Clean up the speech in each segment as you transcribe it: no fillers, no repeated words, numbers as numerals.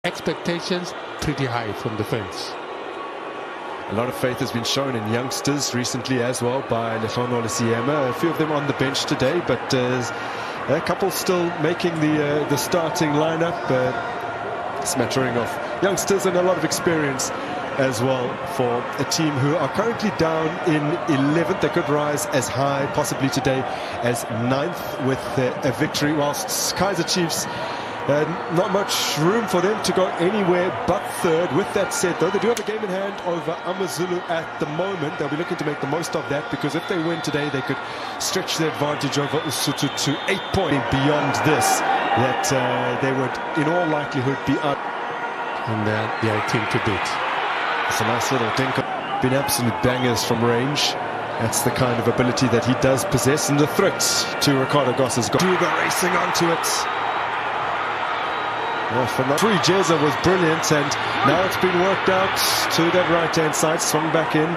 expectations pretty high from the fans. A lot of faith has been shown in youngsters recently as well by Lekgono Lesiema. A few of them on the bench today, but a couple still making the starting lineup. Smattering of youngsters and a lot of experience as well for a team who are currently down in 11th. They could rise as high, possibly today, as 9th with a victory, whilst Kaizer Chiefs, not much room for them to go anywhere but 3rd. With that said, though, they do have a game in hand over AmaZulu at the moment. They'll be looking to make the most of that, because if they win today, they could stretch their advantage over Lesotho to 8 points. Beyond this, that they would, in all likelihood, be up. And they are a team to beat. It's a nice little dink. Been absolute bangers from range. That's the kind of ability that he does possess. And the threat to Ricardo Goss has got Duba racing onto it. Free Jeza was brilliant, and now it's been worked out to that right-hand side. Swung back in,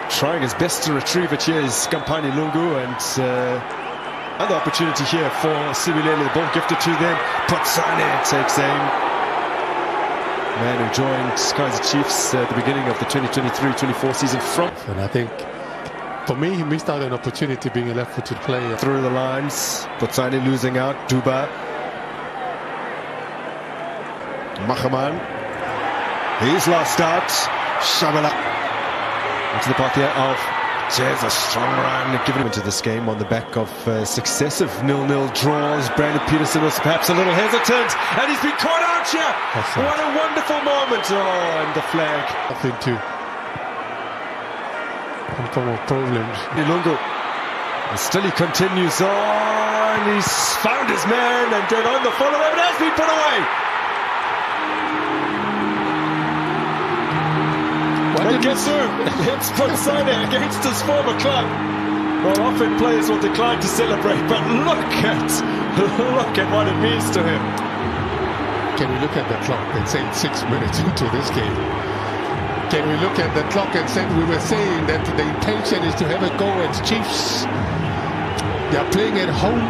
trying his best to retrieve it. Here is Kampani Lungu, and another opportunity here for Siwelele. The ball gifted to them. Potsane takes aim. Man who joined Kaizer Chiefs at the beginning of the 2023-24 season from. And I think, for me, he missed out an opportunity being a left-footed player. Through the lines, Potsane losing out. Duba. Machaman. He's lost out. Shabala. Into the path here of Jez, a strong run, given into this game on the back of successive 0-0 draws. Brandon Peterson was perhaps a little hesitant, and he's been caught out here. What a wonderful moment. Oh, and the flag. Nothing to come of problems. Ilungu. And still he continues on. He's found his man, and then on the follow-up, it has been put away. And guess who? It's Potsane against his former club. Well, often players will decline to celebrate, but look at what it means to him. Can we look at the clock and say 6 minutes into this game? Can we look at the clock and say we were saying that the intention is to have a go at Chiefs? They are playing at home,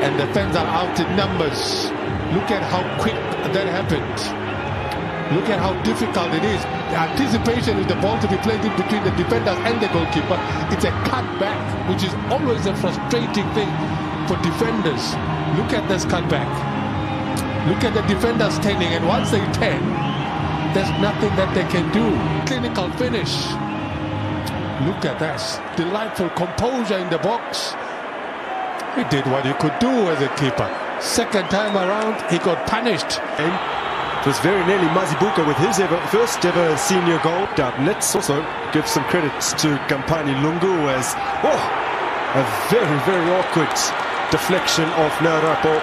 and the fans are out in numbers. Look at how quick that happened. Look at how difficult it is. The anticipation is the ball to be played in between the defenders and the goalkeeper. It's a cutback, which is always a frustrating thing for defenders. Look at this cutback. Look at the defenders standing, and once they turn, there's nothing that they can do. Clinical finish. Look at this. Delightful composure in the box. He did what he could do as a keeper. Second time around, he got punished. It was very nearly Mazibuko with his first ever senior goal. Let's also give some credit to Kampani Lungu as a very, very awkward deflection of Narapo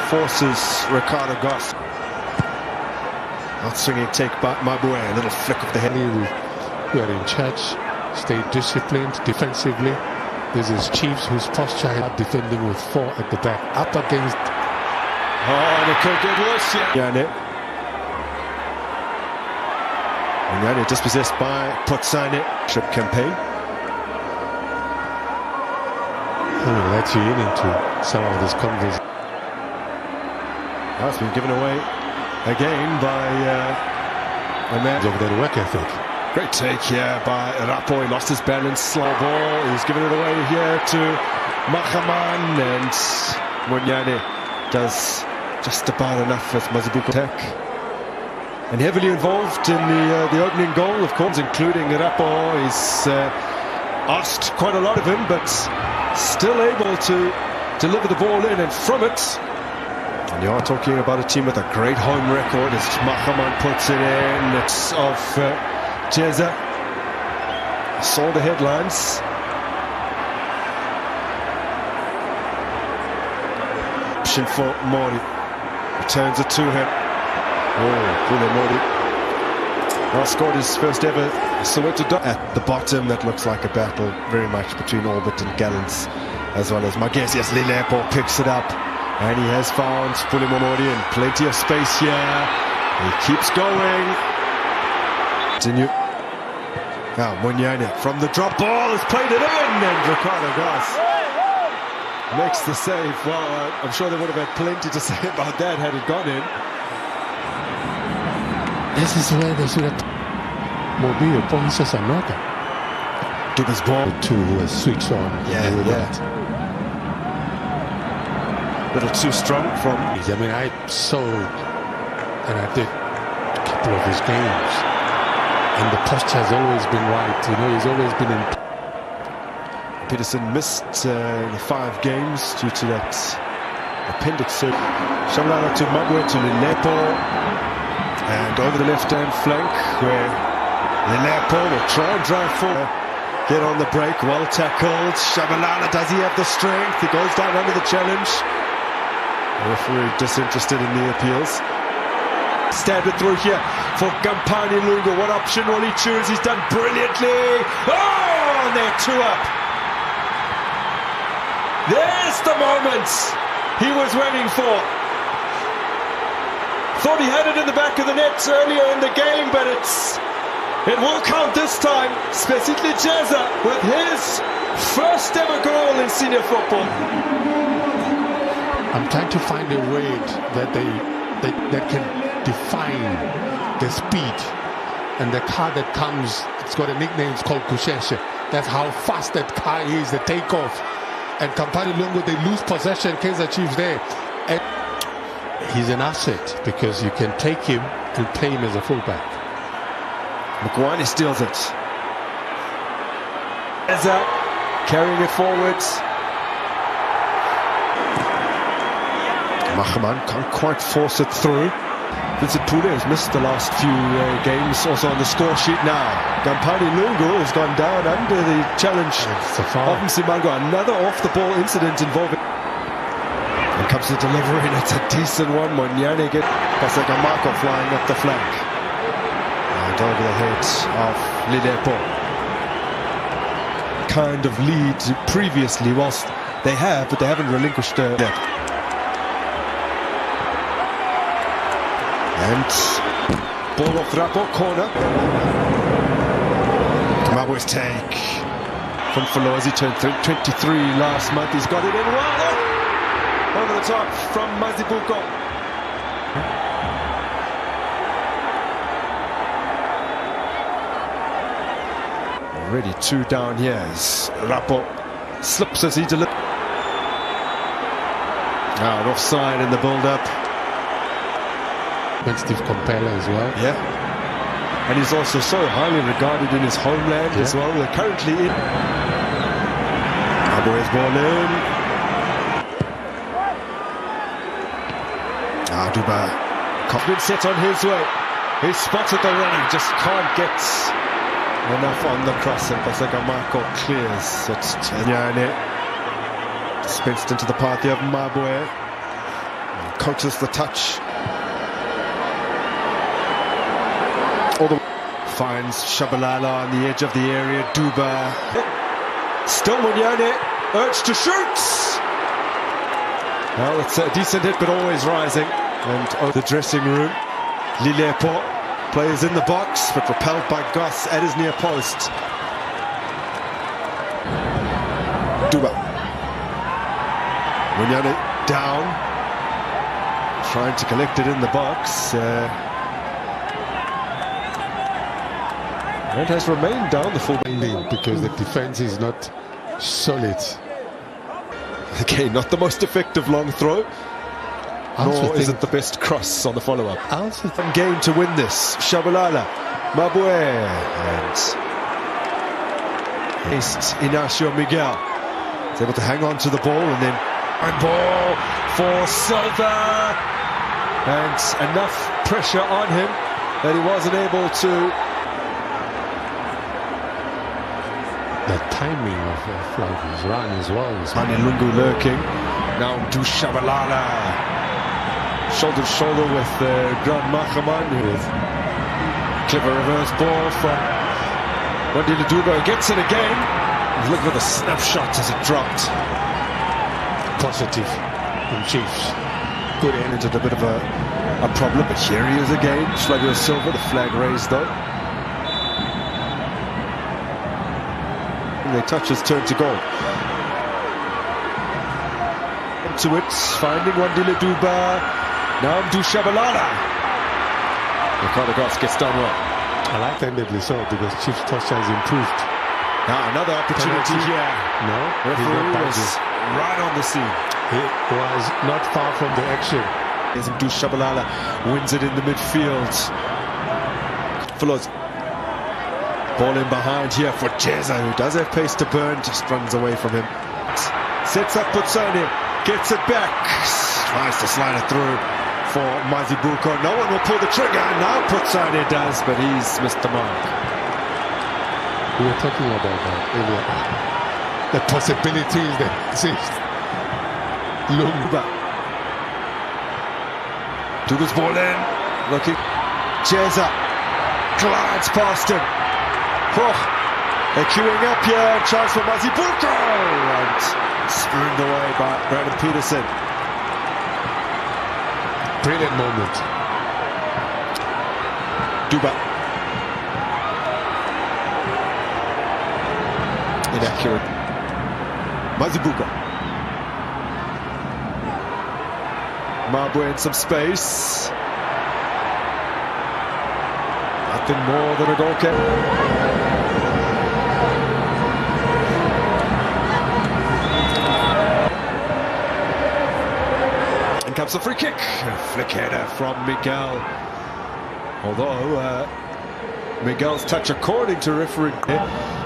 forces Ricardo Goss. Out swinging take by Mabue, a little flick of the head. We are in charge, stay disciplined defensively. This is Chiefs whose posture are defending with 4 at the back. Up against... Oh, and it could get worse. Yeah. Nyane dispossessed by Potsane. Trip campaign. We'll let you into some of this conversation. That's been given away again by a man of their work ethic. Great take here by Rapo. He lost his balance. Slow ball. He's given it away here to Machaman, and Munyane does just about enough with Mazibuko attack. And heavily involved in the opening goal, of course, including Rapo. He's asked quite a lot of him, but still able to deliver the ball in, and from it. And you are talking about a team with a great home record as Machaman puts it in. It's of Jeza. I saw the headlines. Option for Mori. Returns it to him. Oh, Kule Mori. Now scored his first ever Soweto at the bottom. That looks like a battle very much between Orbit and Gallants, as well as Magesius. Lilepo picks it up, and he has found Kule Mori in plenty of space here. He keeps going. Continue. Now Munyane from the drop ball has played it in, and Ricardo Goss makes the save. Well, I'm sure they would have had plenty to say about that had it gone in. This is where they should have. Mobile Ponces Anoka. Duba's ball. The two were switched on. Yeah. A little too strong from. I mean, I saw, and I did a couple of his games, and the posture has always been right. You know, he's always been in. Peterson missed the 5 games due to that appendix surgery. Siwelele to Mabwe to Lilepo, and over the left-hand flank where Lilepo will try and drive forward. Get on the break, well tackled. Siwelele, does he have the strength? He goes down under the challenge. The referee disinterested in the appeals. Stab it through here for Gampani Lungu. What option will he choose? He's done brilliantly. Oh, and they're 2 up. There's the moment he was waiting for. Thought he had it in the back of the net earlier in the game, but it will count this time. Specifically Jazza with his first ever goal in senior football. I'm trying to find a word that can define the speed. And the car that comes, it's got a nickname, it's called Kusheshe. That's how fast that car is, the takeoff. And Kampani Lungu, they lose possession, Kaizer Chiefs there. And he's an asset because you can take him and play him as a fullback. Mgwani steals it. Eza carrying it forwards. Machaman can't quite force it through. Vincent Pule has missed the last few games, also on the score sheet now. Gampani Lungu has gone down under the challenge of Msimango. Another off-the-ball incident involving. And comes the delivery, and it's a decent one. Monyane get Pasagamako flying up the flank. And over the head of Lilepo. Kind of lead previously, whilst they have, but they haven't relinquished that. And ball off Rapo, corner. Mabwe's take from Falozi, turned 23 last month. He's got it in well. Over the top from Mazibuko. Already 2 down here as Rapo slips as he delivers. Now offside in the build-up. Steve Compella as well. Yeah. And he's also so highly regarded in his homeland as well. They're currently in. Mabwe's ball in. Duba. Confidence set on his way. He spotted the running, just can't get enough on the cross. And Pasagamako clears. It's Nyane. Dispensed into the path of Mabwe. Coaches the touch. Finds Siwelele on the edge of the area. Duba. Still Munyane. Urged to shoot. Well, it's a decent hit, but always rising. And the dressing room. Lilepo plays in the box, but repelled by Goss at his near post. Duba. Munyane down. Trying to collect it in the box. And has remained down the full because the defense is not solid. Again, not the most effective long throw. Nor is it the best cross on the follow-up. Game to win this. Siwelele, Mabwe, and Inacio Miguel is able to hang on to the ball, and then ball for Silva, and enough pressure on him that he wasn't able to. The timing of his run as well. Lungu lurking. Now Siwelele. Shoulder to shoulder with Grand Machaman. With clever reverse ball from Wandile Duba. Gets it again. Look at the snapshot as it dropped. Positive from Chiefs. Good end into a bit of a problem, but here he is again. Slugger Silva, the flag raised though. They touch his turn to goal. Into it, finding Wandile Duba. Now Siwelele. Ricardo Goss gets done well. I like that so because Chiefs' posture has improved. Now another opportunity Penalty. here. No, Referee was right on the scene. He was not far from the action. Siwelele wins it in the midfield. Follows. Ball in behind here for Kaizer, who does have pace to burn, just runs away from him. Sets up Putsani, gets it back, tries to slide it through for Mazibuko. No one will pull the trigger. Now Putsani does, but he's missed the mark. We were talking about that earlier. The possibilities that exist. Lumba. Took his ball in. Looking. Kaizer glides past him. Oh, they're queuing up here. Chance for Mazibuko. And spooned away by Brandon Peterson. Brilliant moment. Duba. Inaccurate. Mazibuko. Mabwe in some space. Nothing more than a goal kick. And comes the free kick. A flick header from Miguel. Although Miguel's touch, according to referee,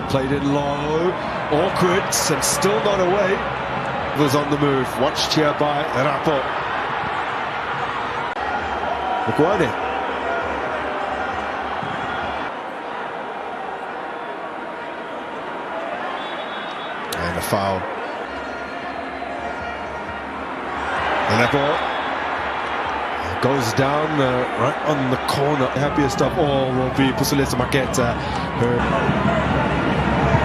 played it low, awkward, and still not away. Was on the move. Watched here by Rapo. Mugwane. And a foul. And that ball goes down right on the corner. Happiest of all will be Pusulesa Maketa.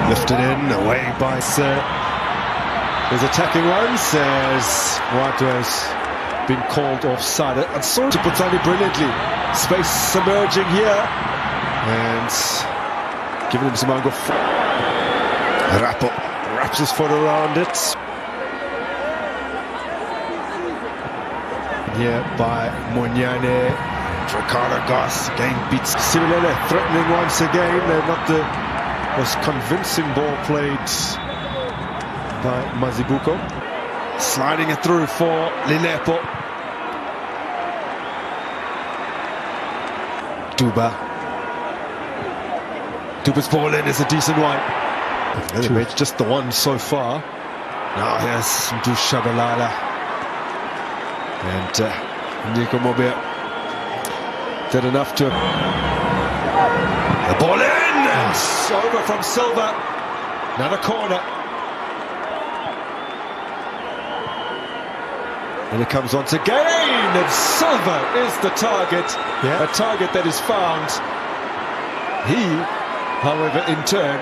Lifted in, away by his attacking one. Says what has been called offside. And so to Putsani brilliantly. Space submerging here. And giving him some angle. Rapo wraps his foot around it. Here by Munyane. Ricardo Goss again beats Siwelele, threatening once again. Not the most convincing ball played by Mazibuko. Sliding it through for Lilepo. Duba's ball in is a decent one. Anyway, it's just the one so far. Now here's Siwelele. And Nico Mobile did enough to... The ball in! It's over from Silva. Another corner. And it comes once again. And Silva is the target. Yeah. A target that is found. He, however, in turn,